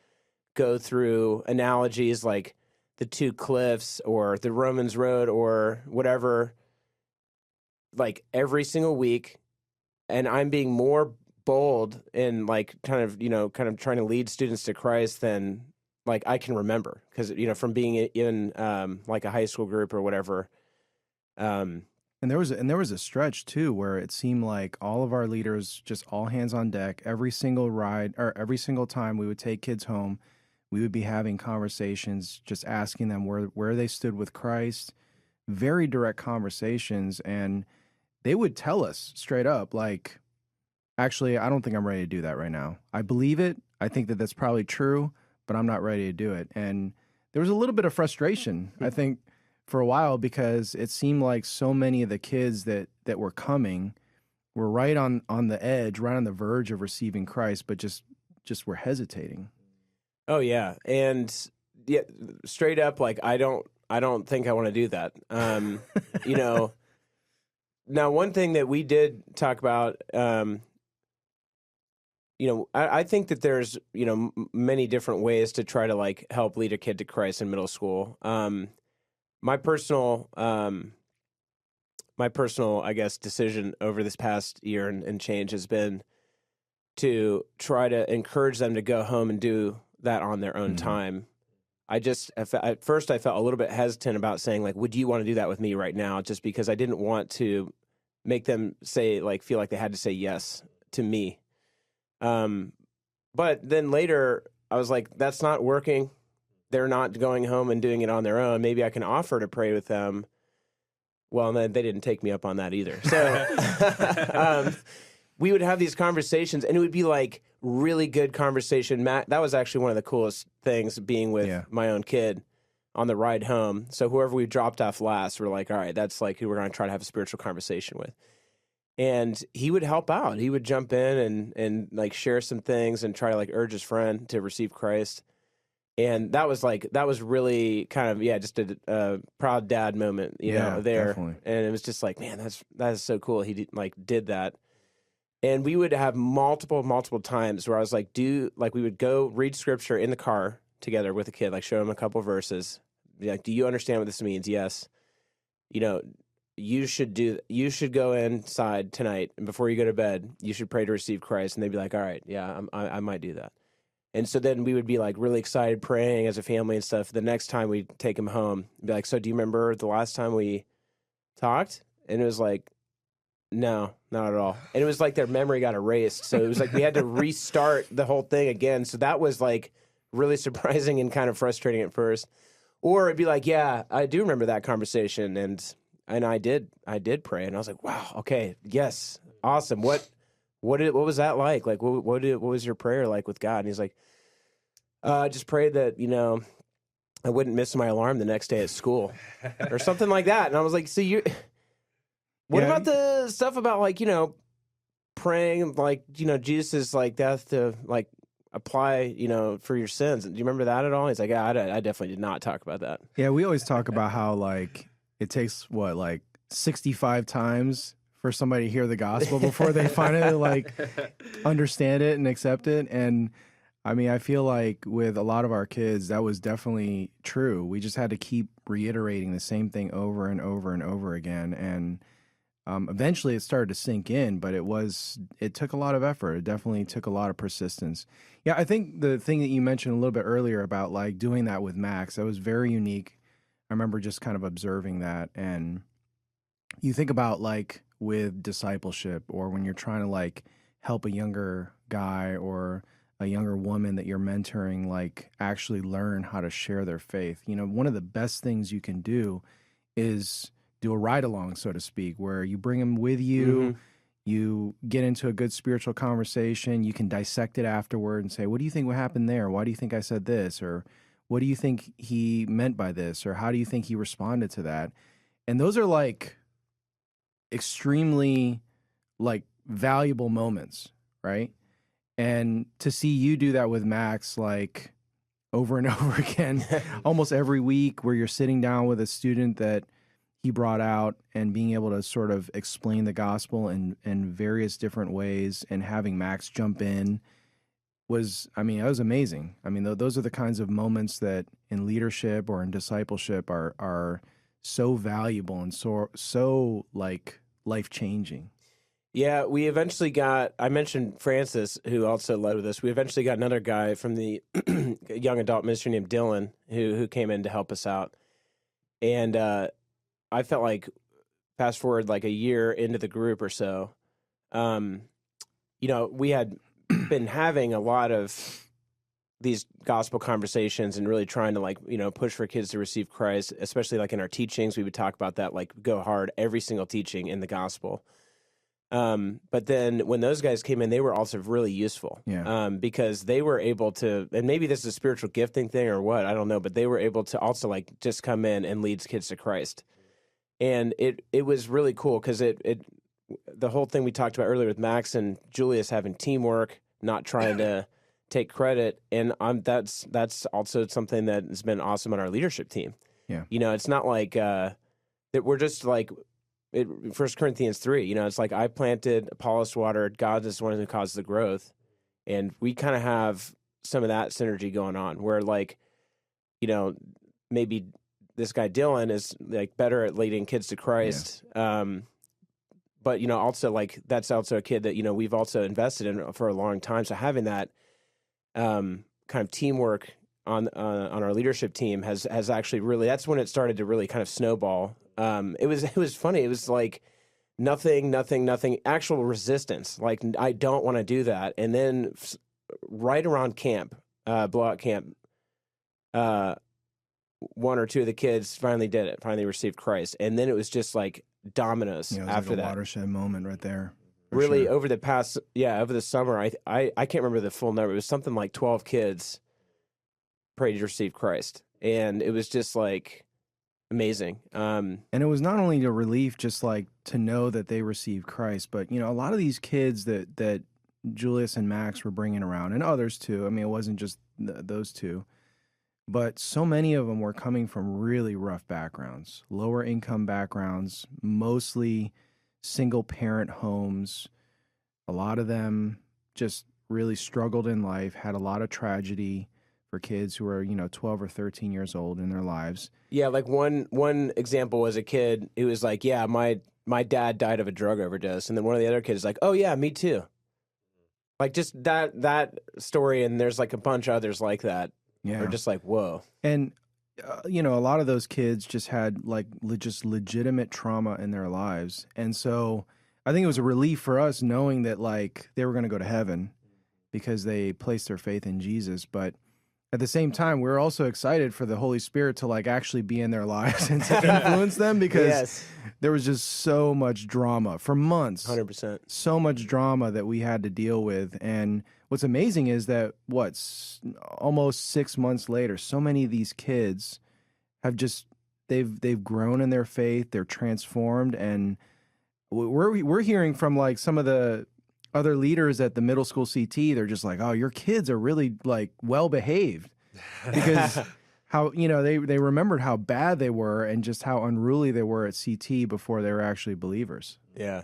go through analogies like the two cliffs or the Romans road or whatever, like every single week. And I'm being more bold and like kind of trying to lead students to Christ than like I can remember, because from being in like a high school group or whatever. And there was a stretch too where it seemed like all of our leaders, just all hands on deck, every single ride or every single time we would take kids home, we would be having conversations, just asking them where they stood with Christ, very direct conversations, and they would tell us straight up, like, actually, I don't think I'm ready to do that right now. I believe it. I think that that's probably true, but I'm not ready to do it. And there was a little bit of frustration, I think, for a while, because it seemed like so many of the kids that were coming were right on the edge, right on the verge of receiving Christ, but just were hesitating. Oh yeah. And yeah, straight up, like, I don't think I want to do that. Now, one thing that we did talk about, I think that there's, many different ways to try to like help lead a kid to Christ in middle school. My personal, I guess, decision over this past year and change has been to try to encourage them to go home and do that on their own time. At first I felt a little bit hesitant about saying, like, would you want to do that with me right now? Just because I didn't want to make them feel like they had to say yes to me. But then later I was like, that's not working. They're not going home and doing it on their own. Maybe I can offer to pray with them. Well, then they didn't take me up on that either. So we would have these conversations, and it would be like really good conversation. Matt, that was actually one of the coolest things, being with my own kid on the ride home. So whoever we dropped off last, we're like, all right, that's like who we're going to try to have a spiritual conversation with. And he would help out. He would jump in and like share some things and try to like urge his friend to receive Christ. And that was really kind of, just a proud dad moment, there. Definitely. And it was just like, man, that is so cool. He did that. And we would have multiple times where I was like, we would go read scripture in the car together with a kid, like show him a couple verses. Be like, do you understand what this means? Yes. You should go inside tonight, and before you go to bed, you should pray to receive Christ. And they'd be like, all right, yeah, I might do that. And so then we would be like really excited praying as a family and stuff. The next time we'd take him home, be like, so do you remember the last time we talked? And it was like, no, not at all. And it was like their memory got erased. So it was like we had to restart the whole thing again. So that was like really surprising and kind of frustrating at first. Or it'd be like, yeah, I do remember that conversation. And I did pray. And I was like, wow, okay, yes, awesome. What was that like? Like, what was your prayer like with God? And he's like, I just prayed that, I wouldn't miss my alarm the next day at school or something like that. And I was like, so what about the stuff about like, praying, like, Jesus' like death to like apply, for your sins? Do you remember that at all? He's like, yeah, I definitely did not talk about that. Yeah, we always talk about how like it takes 65 times for somebody to hear the gospel before they finally like understand it and accept it. And I mean, I feel like with a lot of our kids, that was definitely true. We just had to keep reiterating the same thing over and over and over again. And eventually it started to sink in, but it took a lot of effort. It definitely took a lot of persistence. Yeah, I think the thing that you mentioned a little bit earlier about like doing that with Max, that was very unique. I remember just kind of observing that. And you think about like with discipleship, or when you're trying to like help a younger guy or a younger woman that you're mentoring, like actually learn how to share their faith. You know, one of the best things you can do is do a ride along, so to speak, where you bring them with you, you get into a good spiritual conversation, you can dissect it afterward and say, what do you think what happened there? Why do you think I said this? Or what do you think he meant by this? Or how do you think he responded to that? And those are like extremely like valuable moments, right? And to see you do that with Max, like over and over again, almost every week, where you're sitting down with a student that he brought out and being able to sort of explain the gospel in various different ways, and having Max jump in was, I mean, that was amazing. I mean, those are the kinds of moments that in leadership or in discipleship are so valuable and so like life-changing. Yeah, we eventually got, I mentioned Francis, who also led with us. We eventually got another guy from the young adult ministry named Dylan, who came in to help us out. And I felt like, fast forward like a year into the group or so, you know, we had been having a lot of these gospel conversations and really trying to, like, you know, push for kids to receive Christ, especially like in our teachings. We would talk about that, like go hard, every single teaching in the gospel. But then when those guys came in, they were also really useful, because they were able to, and maybe this is a spiritual gifting thing or what, I don't know, but they were able to also like just come in and lead kids to Christ. And it was really cool because the whole thing we talked about earlier with Max and Julius having teamwork, not trying to take credit. And that's also something that has been awesome on our leadership team. Yeah. You know, it's not like, that we're just like, 1 Corinthians 3, you know, it's like I planted, Apollos watered, God is the one who caused the growth. And we kind of have some of that synergy going on where, like, you know, maybe this guy Dylan is like better at leading kids to Christ. But, you know, also like that's also a kid that, you know, we've also invested in for a long time. So having that kind of teamwork on our leadership team has actually really, that's when it started to really kind of snowball. It was funny. It was like nothing, actual resistance. Like, I don't want to do that. And then right around camp, blowout camp, one or two of the kids finally did it, finally received Christ. And then it was just like dominoes after that. Watershed moment right there. Really, sure. Over the summer, I can't remember the full number. It was something like 12 kids prayed to receive Christ. And it was just like amazing. And it was not only a relief just like to know that they received Christ, but, you know, a lot of these kids that Julius and Max were bringing around, and others too. I mean, it wasn't just those two, but so many of them were coming from really rough backgrounds, lower income backgrounds, mostly single parent homes. A lot of them just really struggled in life, had a lot of tragedy for kids who are, you know, 12 or 13 years old in their lives. Yeah, like one example was a kid who was like, yeah, my dad died of a drug overdose. And then one of the other kids is like, oh yeah, me too. Like just that story, and there's like a bunch of others like that. Yeah. Are just like, whoa. And, you know, a lot of those kids just had like just legitimate trauma in their lives. And so I think it was a relief for us knowing that like they were going to go to heaven because they placed their faith in Jesus. But at the same time, we're also excited for the Holy Spirit to like actually be in their lives and to influence them, because there was just so much drama for months. 100%. So much drama that we had to deal with. And what's amazing is that almost 6 months later, so many of these kids have just they've grown in their faith, they're transformed, and we're hearing from like some of the other leaders at the middle school CT, they're just like, oh, your kids are really like well behaved, because how, you know, they remembered how bad they were and just how unruly they were at CT before they were actually believers. Yeah.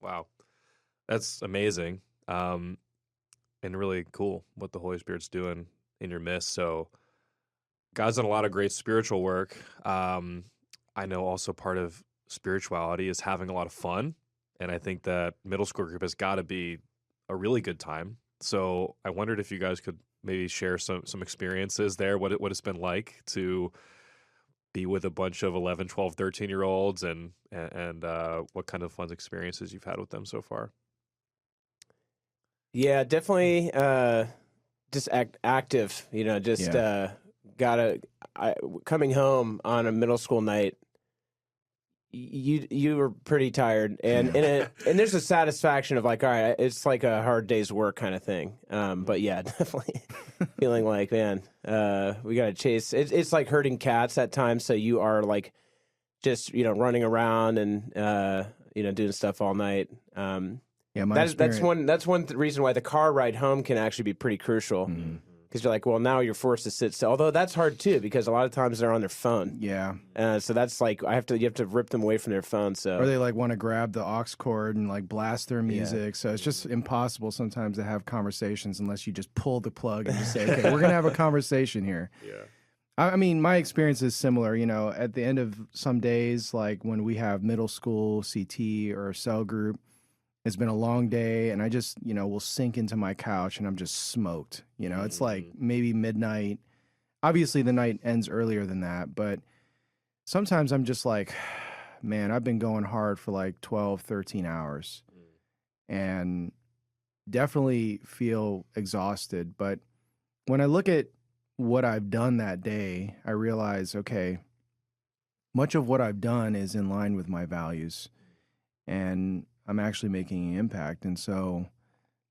Wow. That's amazing. And really cool what the Holy Spirit's doing in your midst. So God's done a lot of great spiritual work. I know also part of spirituality is having a lot of fun. And I think that middle school group has got to be a really good time. So I wondered if you guys could maybe share some experiences there, what it's been like to be with a bunch of 11, 12, 13-year-olds and what kind of fun experiences you've had with them so far. Yeah, definitely just active, coming home on a middle school night, you were pretty tired, and there's a satisfaction of like, all right, it's like a hard day's work kind of thing. But yeah, definitely feeling like, man, we got to chase. It's like herding cats at times. So you are like just running around and doing stuff all night. Yeah, that's one reason why the car ride home can actually be pretty crucial. Mm-hmm. Because you're like, well, now you're forced to sit still. Although that's hard too, because a lot of times they're on their phone. Yeah. So that's like you have to rip them away from their phone. So or they like want to grab the aux cord and like blast their music. So it's just impossible sometimes to have conversations unless you just pull the plug and just say, okay, we're gonna have a conversation here. Yeah. I mean, my experience is similar. At the end of some days, like when we have middle school CT or cell group, it's been a long day, and I just, will sink into my couch, and I'm just smoked. It's like maybe midnight. Obviously, the night ends earlier than that, but sometimes I'm just like, man, I've been going hard for like 12, 13 hours, and definitely feel exhausted. But when I look at what I've done that day, I realize, okay, much of what I've done is in line with my values, and I'm actually making an impact. And so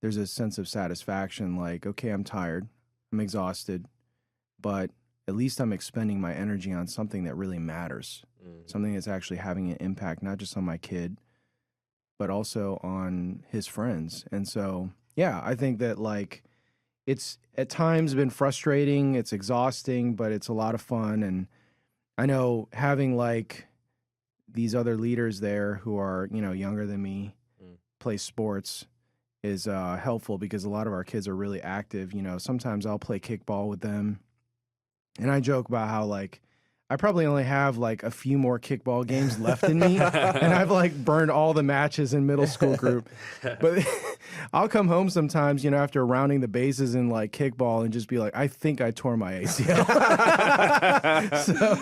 there's a sense of satisfaction, like, okay, I'm tired, I'm exhausted, but at least I'm expending my energy on something that really matters, something that's actually having an impact, not just on my kid, but also on his friends. And so, yeah, I think that like it's at times been frustrating, it's exhausting, but it's a lot of fun. And I know having like these other leaders there who are, younger than me, play sports is helpful because a lot of our kids are really active. Sometimes I'll play kickball with them, and I joke about how like I probably only have like a few more kickball games left in me, and I've like burned all the matches in middle school group. But I'll come home sometimes, after rounding the bases in like kickball and just be like, I think I tore my ACL. So,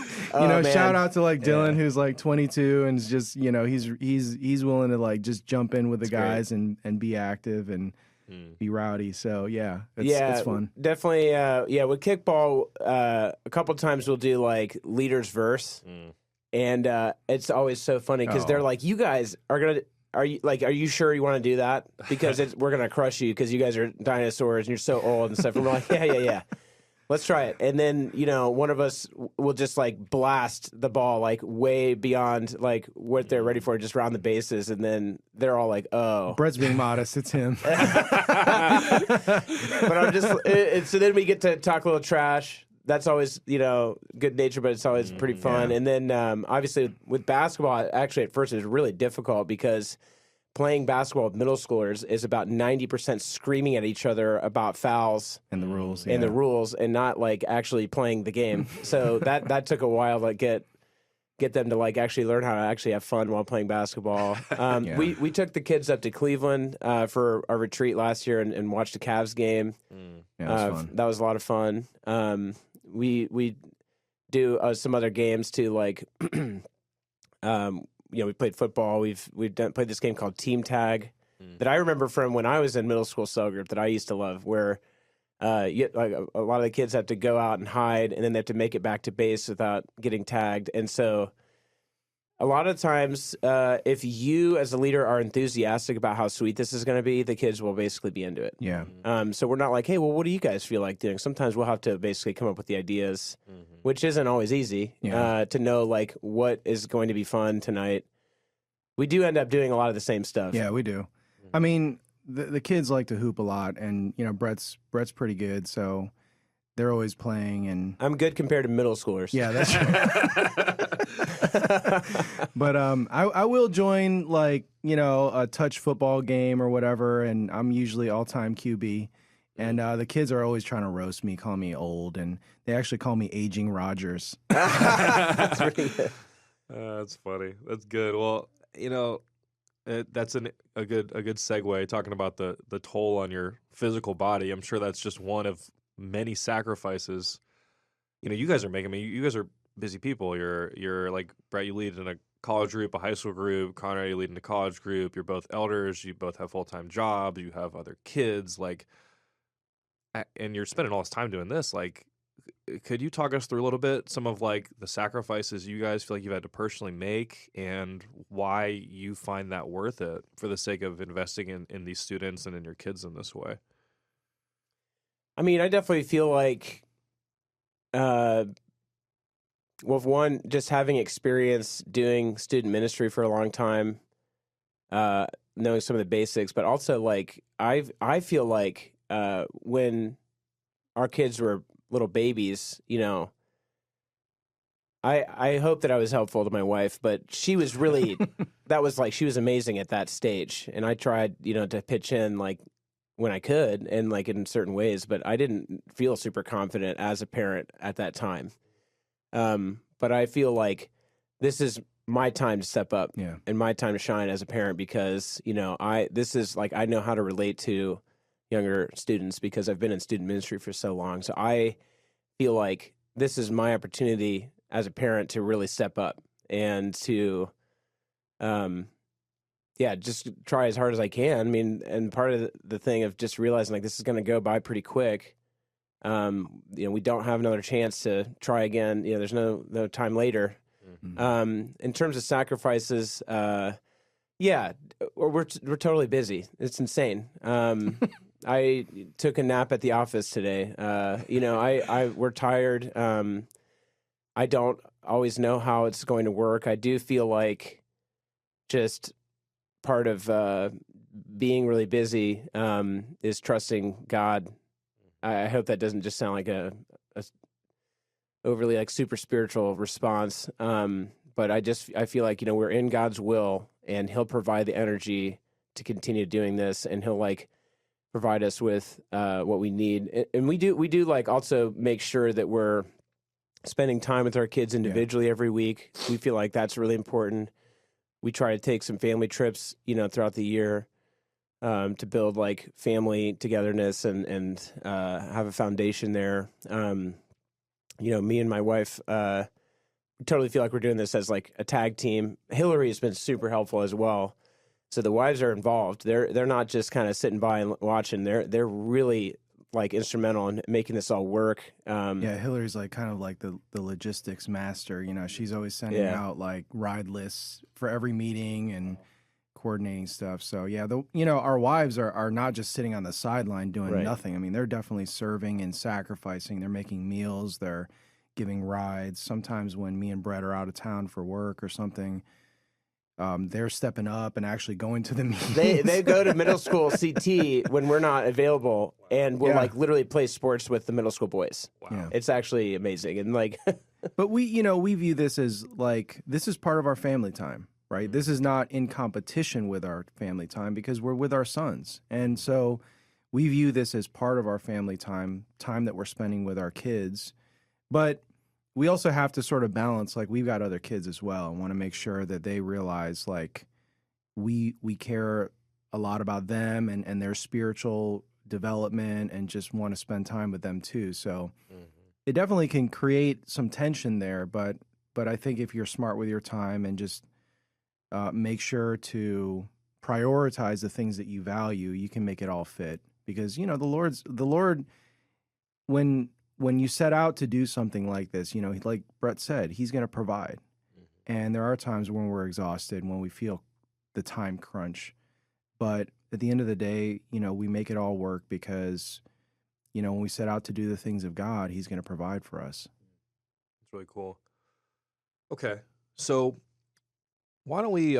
shout out to like Dylan, who's like 22 and is just, he's willing to like just jump in with the guys and be active and be rowdy. So yeah, it's fun. Definitely. With kickball, a couple times we'll do like leaders verse, and it's always so funny because they're like, you guys are gonna. Are you sure you want to do that? Because we're gonna crush you because you guys are dinosaurs and you're so old and stuff. And we're like, yeah. Let's try it. And then, one of us will just like blast the ball like way beyond like what they're ready for, just round the bases. And then they're all like, oh. Brett's being modest. It's him. But I'm just, so then we get to talk a little trash. That's always, good nature, but it's always pretty fun. Yeah. And then obviously with basketball, actually at first it was really difficult because playing basketball with middle schoolers is about 90% screaming at each other about fouls and the rules, and not like actually playing the game. So that took a while to get them to like actually learn how to actually have fun while playing basketball. We took the kids up to Cleveland for our retreat last year and watched the Cavs game. That was a lot of fun. We do some other games too, like we played football. We've played this game called Team Tag that I remember from when I was in middle school cell group that I used to love, where like a lot of the kids have to go out and hide, and then they have to make it back to base without getting tagged. And so a lot of times, if you as a leader are enthusiastic about how sweet this is going to be, the kids will basically be into it. Yeah. So we're not like, hey, well, what do you guys feel like doing? Sometimes we'll have to basically come up with the ideas, which isn't always easy to know like what is going to be fun tonight. We do end up doing a lot of the same stuff. Yeah, we do. I mean, the kids like to hoop a lot, and Brett's pretty good, so they're always playing. And I'm good compared to middle schoolers. Yeah, that's true. But I will join like a touch football game or whatever, and I'm usually all-time QB. And the kids are always trying to roast me, call me old, and they actually call me Aging Rogers. That's pretty good. That's funny. That's good. Well, that's a good segue, talking about the toll on your physical body. I'm sure that's just one of many sacrifices you guys are making. I mean, you guys are busy people. You're like Brett, you lead in a college group, a high school group. Conrad, you lead in a college group. You're both elders. You both have full-time jobs. You have other kids. Like, and you're spending all this time doing this. Like, could you talk us through a little bit some of like the sacrifices you guys feel like you've had to personally make and why you find that worth it for the sake of investing in these students and in your kids in this way? I mean, I definitely feel like, well, one, just having experience doing student ministry for a long time, knowing some of the basics, but also like I feel like when our kids were little babies, you know, I hope that I was helpful to my wife, but she was really that was like she was amazing at that stage, and I tried, you know, to pitch in like when I could and like in certain ways, but I didn't feel super confident as a parent at that time. But I feel like this is my time to step up and my time to shine as a parent because, you know, this is like I know how to relate to younger students because I've been in student ministry for so long. So I feel like this is my opportunity as a parent to really step up and to just try as hard as I can. I mean, and part of the thing of just realizing like this is going to go by pretty quick. You know, we don't have another chance to try again. You know, there's no time later. Mm-hmm. In terms of sacrifices, we're totally busy. It's insane. I took a nap at the office today. You know, we're tired. I don't always know how it's going to work. I do feel like just part of being really busy is trusting God. I hope that doesn't just sound like a overly like super spiritual response. But I feel like, you know, we're in God's will and he'll provide the energy to continue doing this and he'll like provide us with what we need. And we do like also make sure that we're spending time with our kids individually every week. We feel like that's really important. We try to take some family trips, you know, throughout the year to build like family togetherness and have a foundation there. You know, me and my wife totally feel like we're doing this as like a tag team. Hillary has been super helpful as well. So the wives are involved. They're not just kind of sitting by and watching. They're really like instrumental in making this all work. Hillary's like kind of like the logistics master. You know, she's always sending out like ride lists for every meeting and coordinating stuff. So our wives are not just sitting on the sideline doing nothing. I mean, they're definitely serving and sacrificing. They're making meals. They're giving rides. Sometimes when me and Brett are out of town for work or something, they're stepping up and actually going to the meetings. They go to middle school CT when we're not available, and we'll like literally play sports with the middle school boys. Wow. Yeah. It's actually amazing. And like, but we view this as like this is part of our family time, right? Mm-hmm. This is not in competition with our family time because we're with our sons, and so we view this as part of our family time that we're spending with our kids, but we also have to sort of balance, like we've got other kids as well and want to make sure that they realize like we care a lot about them and their spiritual development and just want to spend time with them too. So it definitely can create some tension there, but I think if you're smart with your time and just make sure to prioritize the things that you value, you can make it all fit because, you know, the Lord, when you set out to do something like this, you know, like Brett said, he's going to provide. Mm-hmm. And there are times when we're exhausted, when we feel the time crunch. But at the end of the day, you know, we make it all work because, you know, when we set out to do the things of God, he's going to provide for us. That's really cool. Okay. So why don't we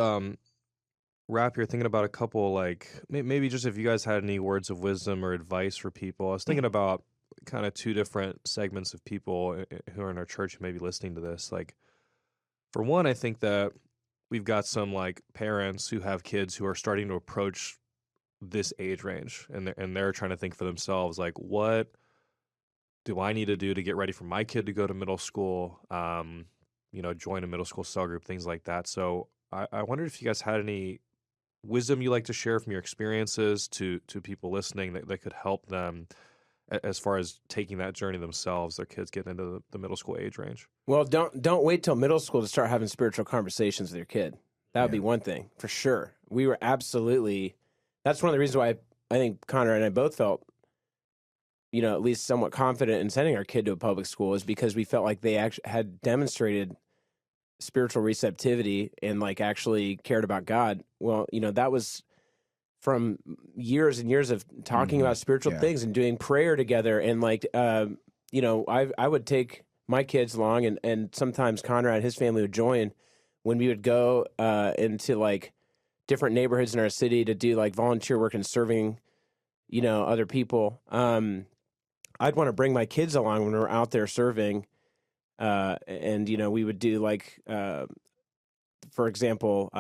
wrap here thinking about a couple, like maybe just if you guys had any words of wisdom or advice for people. I was thinking about kind of two different segments of people who are in our church who may be listening to this. Like, for one, I think that we've got some like parents who have kids who are starting to approach this age range, and they're trying to think for themselves, like, what do I need to do to get ready for my kid to go to middle school? You know, join a middle school cell group, things like that. So I wondered if you guys had any wisdom you like to share from your experiences to people listening that could help them as far as taking that journey themselves, their kids get into the middle school age range? Well, don't wait till middle school to start having spiritual conversations with your kid. That would be one thing for sure. We were absolutely. That's one of the reasons why I think Conrad and I both felt, at least somewhat confident in sending our kid to a public school, is because we felt like they actually had demonstrated spiritual receptivity and like actually cared about God. Well, that was from years and years of talking about spiritual things and doing prayer together. And like, I would take my kids along, and sometimes Conrad and his family would join when we would go into like different neighborhoods in our city to do like volunteer work and serving, other people. I'd want to bring my kids along when we're out there serving. And we would do like, for example,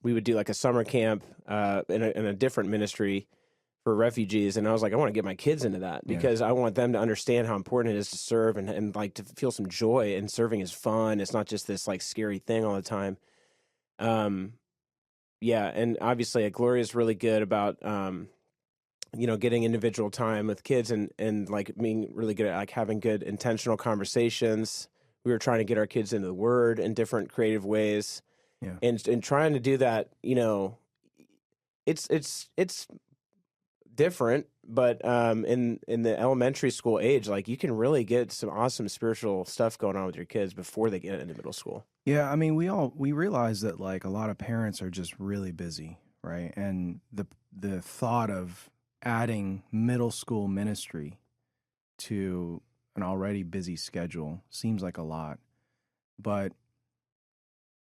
we would do like a summer camp in a different ministry for refugees. And I was like, I want to get my kids into that because I want them to understand how important it is to serve and like to feel some joy. And serving is fun. It's not just this like scary thing all the time. And obviously Gloria's really good about, getting individual time with kids and like being really good at like having good intentional conversations. We were trying to get our kids into the Word in different creative ways, and trying to do that. It's different, but in the elementary school age, like you can really get some awesome spiritual stuff going on with your kids before they get into middle school. Yeah, I mean, we realize that like a lot of parents are just really busy, right? And the thought of adding middle school ministry to an already busy schedule seems like a lot. But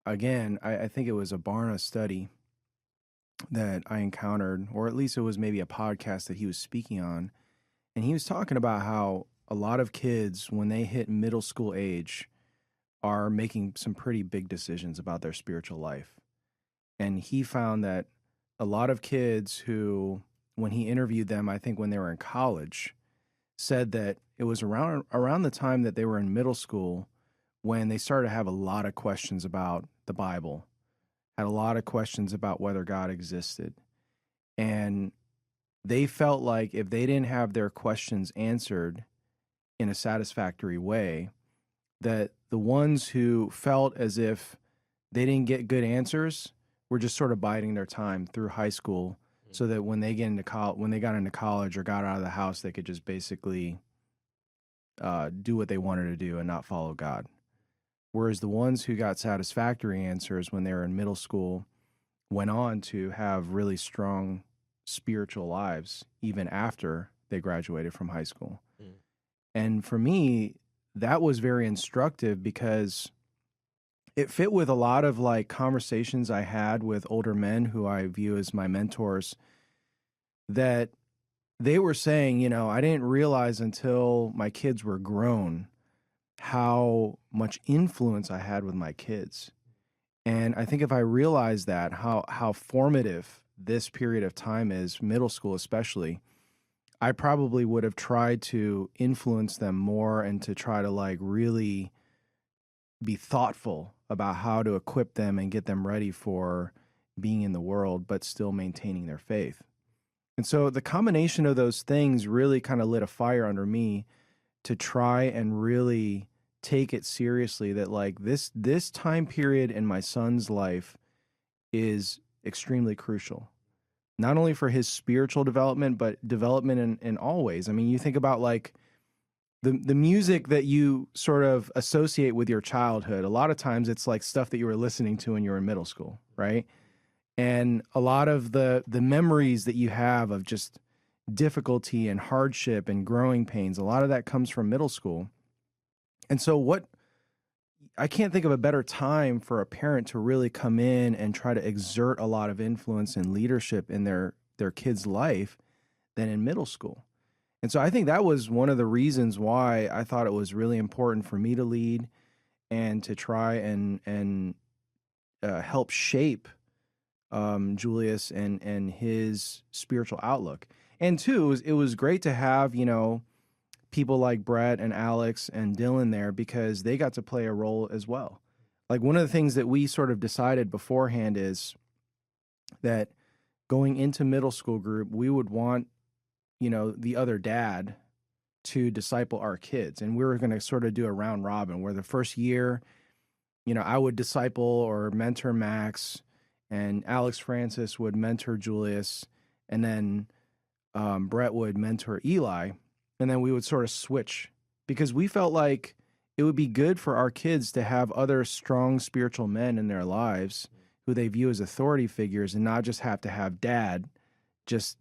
again, I think it was a Barna study that I encountered, or at least it was maybe a podcast that he was speaking on. And he was talking about how a lot of kids, when they hit middle school age, are making some pretty big decisions about their spiritual life. And he found that a lot of kids who, when he interviewed them, I think when they were in college, said that it was around the time that they were in middle school when they started to have a lot of questions about the Bible, had a lot of questions about whether God existed. And they felt like if they didn't have their questions answered in a satisfactory way, that the ones who felt as if they didn't get good answers were just sort of biding their time through high school, so that when they got into college or got out of the house, they could just basically do what they wanted to do and not follow God. Whereas the ones who got satisfactory answers when they were in middle school went on to have really strong spiritual lives even after they graduated from high school. And for me, that was very instructive because it fit with a lot of like conversations I had with older men who I view as my mentors, that they were saying, I didn't realize until my kids were grown how much influence I had with my kids. And I think if I realized that, how formative this period of time is, middle school especially, I probably would have tried to influence them more and to try to like really be thoughtful about how to equip them and get them ready for being in the world, but still maintaining their faith. And so the combination of those things really kind of lit a fire under me to try and really take it seriously, that like this time period in my son's life is extremely crucial, not only for his spiritual development, but development in all ways. I mean, you think about like the music that you sort of associate with your childhood. A lot of times it's like stuff that you were listening to when you were in middle school, right? And a lot of the memories that you have of just difficulty and hardship and growing pains, a lot of that comes from middle school. And so I can't think of a better time for a parent to really come in and try to exert a lot of influence and leadership in their kid's life than in middle school. And so I think that was one of the reasons why I thought it was really important for me to lead and to try and help shape Julius and his spiritual outlook. And two, it was great to have, people like Bret and Alex and Dylan there, because they got to play a role as well. Like one of the things that we sort of decided beforehand is that going into middle school group, we would want, the other dad to disciple our kids. And we were going to sort of do a round robin where the first year, I would disciple or mentor Max, and Alex Francis would mentor Julius, and then Brett would mentor Eli. And then we would sort of switch because we felt like it would be good for our kids to have other strong spiritual men in their lives who they view as authority figures and not just have to have dad just,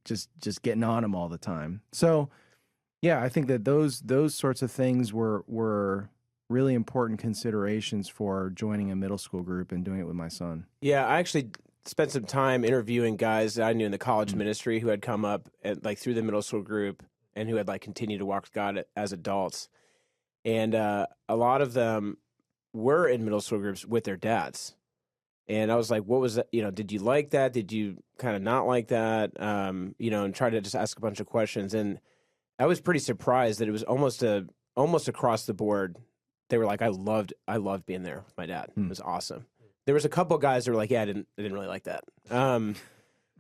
just getting on them all the time. So, yeah, I think that those sorts of things were really important considerations for joining a middle school group and doing it with my son. Yeah, I actually spent some time interviewing guys that I knew in the college ministry who had come up through the middle school group and who had continued to walk with God as adults. And a lot of them were in middle school groups with their dads. And I was like, what was that? Did you like that? Did you kind of not like that? And try to just ask a bunch of questions. And I was pretty surprised that it was almost across the board. They were like, I loved being there with my dad. It was awesome. There was a couple of guys that were like, yeah, I didn't really like that.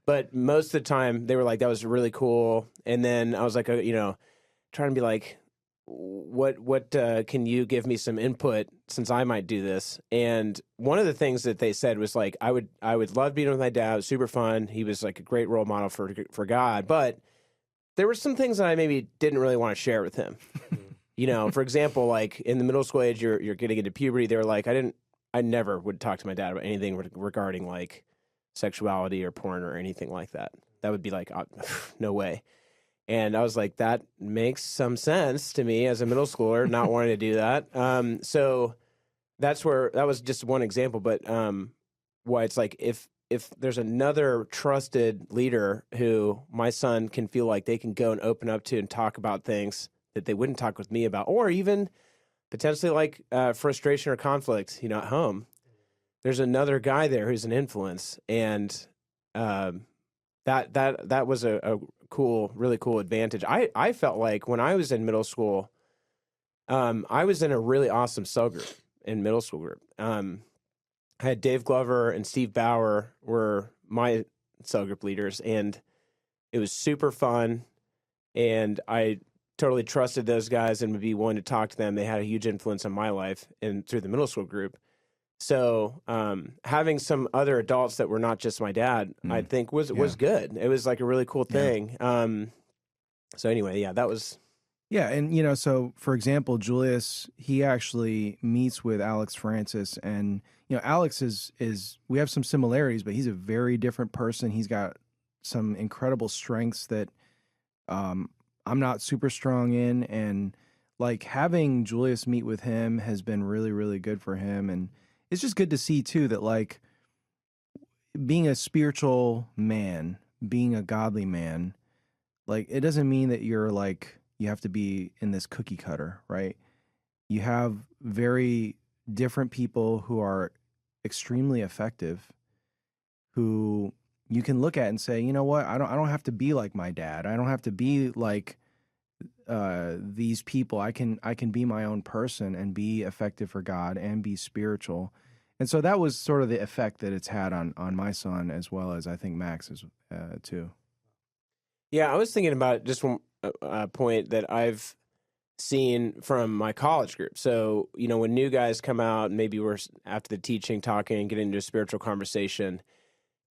But most of the time they were like, that was really cool. And then I was like, trying to be like, what can you give me some input since I might do this? And one of the things that they said was like, I would love being with my dad. It was super fun. He was like a great role model for God, but there were some things that I maybe didn't really want to share with him. For example, like in the middle school age, you're getting into puberty. They were like, I never would talk to my dad about anything regarding like sexuality or porn or anything like that. That would be like, no way. And I was like, that makes some sense to me as a middle schooler, not wanting to do that. So that was just one example. But why it's like, if there's another trusted leader who my son can feel like they can go and open up to and talk about things that they wouldn't talk with me about, or even potentially like frustration or conflict, at home, there's another guy there who's an influence. And that was a really cool advantage. I felt like when I was in middle school, I was in a really awesome cell group in middle school group. I had Dave Glover and Steve Bauer were my cell group leaders, and it was super fun. And I totally trusted those guys and would be willing to talk to them. They had a huge influence on my life and through the middle school group. So having some other adults that were not just my dad, I think was good. It was like a really cool thing. So anyway, that was. Yeah. And, so for example, Julius, he actually meets with Alex Francis, and, Alex is we have some similarities, but he's a very different person. He's got some incredible strengths that I'm not super strong in. And like having Julius meet with him has been really, really good for him. And it's just good to see too, that like being a spiritual man, being a godly man, like it doesn't mean that you're like, you have to be in this cookie cutter, right? You have very different people who are extremely effective, who you can look at and say, you know what, I don't have to be like my dad. I don't have to be like these people. I can be my own person and be effective for God and be spiritual. And so that was sort of the effect that it's had on my son, as well as I think Max's too. Yeah, I was thinking about just one point that I've seen from my college group. So, when new guys come out, maybe we're after the teaching, talking, and getting into a spiritual conversation,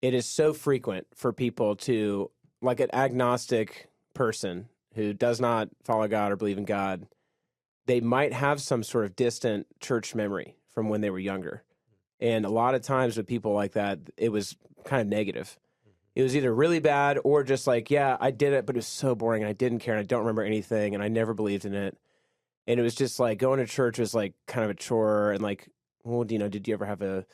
it is so frequent for people to, like an agnostic person who does not follow God or believe in God, they might have some sort of distant church memory from when they were younger. And a lot of times with people like that, it was kind of negative. It was either really bad or just like, yeah, I did it, but it was so boring and I didn't care and I don't remember anything and I never believed in it. And it was just like going to church was like kind of a chore, and like, well, did you ever have a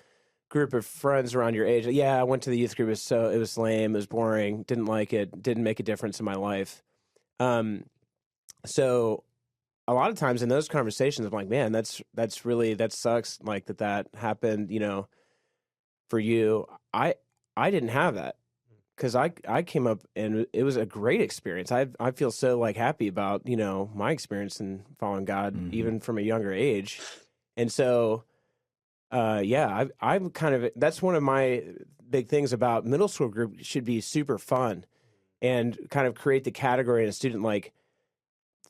group of friends around your age? Yeah, I went to the youth group. It was lame. It was boring. Didn't like it. Didn't make a difference in my life. So a lot of times in those conversations, I'm like, man, that sucks. Like that happened, for you. I didn't have that. Because I came up and it was a great experience. I feel so like happy about, my experience in following God, even from a younger age. And so, I'm kind of, that's one of my big things about middle school group should be super fun. and kind of create the category in a student like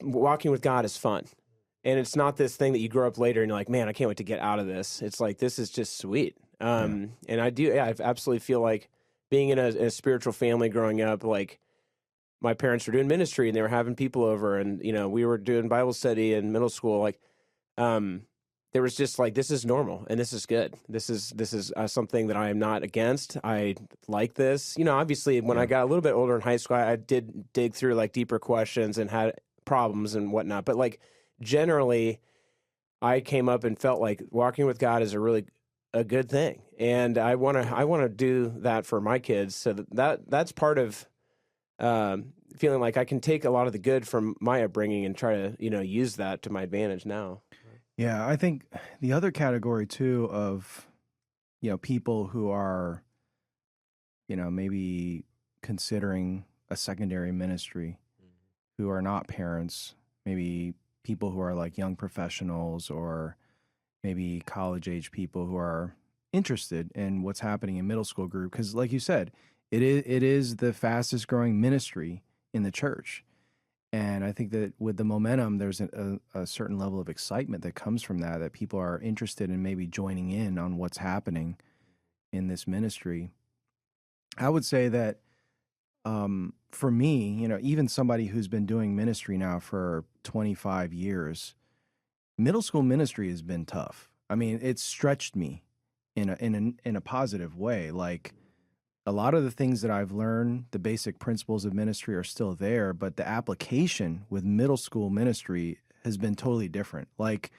walking with God is fun. And it's not this thing that you grow up later and you're like, man, I can't wait to get out of this. It's like, this is just sweet. And I absolutely feel like being in a spiritual family growing up, like my parents were doing ministry and they were having people over, and, you know, we were doing Bible study in middle school. Like, there was just like, this is normal and this is good. This is something that I am not against. I like this. You know, obviously when I got a little bit older in high school, I did dig through like deeper questions and had problems and whatnot. But like generally, I came up and felt like walking with God is a good thing. And I want to do that for my kids. So that's part of feeling like I can take a lot of the good from my upbringing and try to, you know, use that to my advantage now. Yeah, I think the other category too of, you know, people who are, you know, maybe considering a secondary ministry, who are not parents, maybe people who are like young professionals or maybe college age people who are interested in what's happening in middle school group. Because like you said, it is the fastest growing ministry in the church. And I think that with the momentum, there's a certain level of excitement that comes from that people are interested in maybe joining in on what's happening in this ministry. I would say that for me, you know, even somebody who's been doing ministry now for 25 years, middle school ministry has been tough. I mean, it's stretched me in a positive way. Like, a lot of the things that I've learned, the basic principles of ministry are still there, but the application with middle school ministry has been totally different. Like,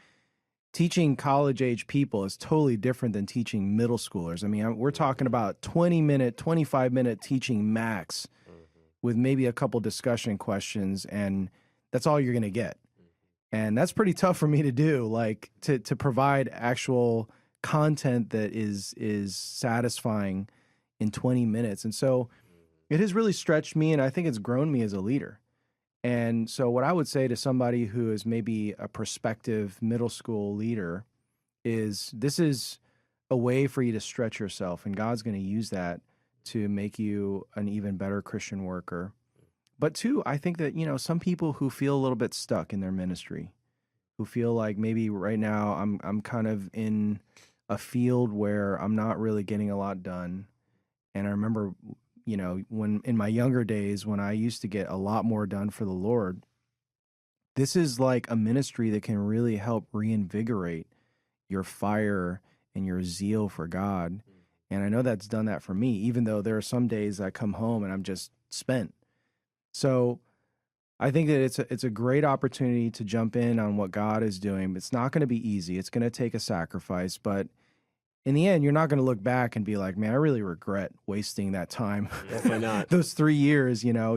teaching college age people is totally different than teaching middle schoolers. I mean, we're talking about 20-minute, 25-minute teaching max with maybe a couple discussion questions, and that's all you're going to get. And that's pretty tough for me to do, like to provide actual content that is satisfying in 20 minutes. And so it has really stretched me, and I think it's grown me as a leader. And so what I would say to somebody who is maybe a prospective middle school leader is, this is a way for you to stretch yourself, and God's going to use that to make you an even better Christian worker. But two, I think that, you know, some people who feel a little bit stuck in their ministry, who feel like maybe right now I'm kind of in a field where I'm not really getting a lot done. And I remember, you know, when in my younger days, when I used to get a lot more done for the Lord, this is like a ministry that can really help reinvigorate your fire and your zeal for God. And I know that's done that for me, even though there are some days I come home and I'm just spent. So I think that it's a great opportunity to jump in on what God is doing. It's not going to be easy. It's going to take a sacrifice, but in the end, you're not going to look back and be like, man, I really regret wasting that time. Definitely not. Those 3 years, you know,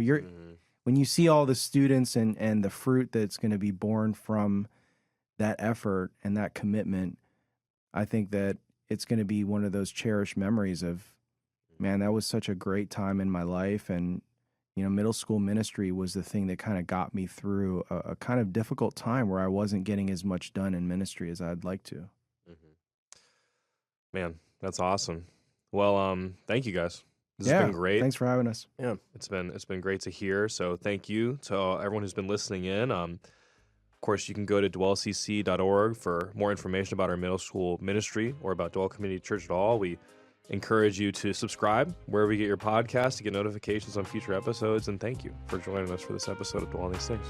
when you see all the students and the fruit that's going to be born from that effort and that commitment, I think that it's going to be one of those cherished memories of, man, that was such a great time in my life. And, you know, middle school ministry was the thing that kind of got me through a kind of difficult time where I wasn't getting as much done in ministry as I'd like to. Man, that's awesome. Well, thank you guys. This has been great. Thanks for having us. Yeah, it's been great to hear. So thank you to everyone who's been listening in. Of course, you can go to dwellcc.org for more information about our middle school ministry or about Dwell Community Church at all. We encourage you to subscribe wherever you get your podcast to get notifications on future episodes. And thank you for joining us for this episode of Dwell on These Things.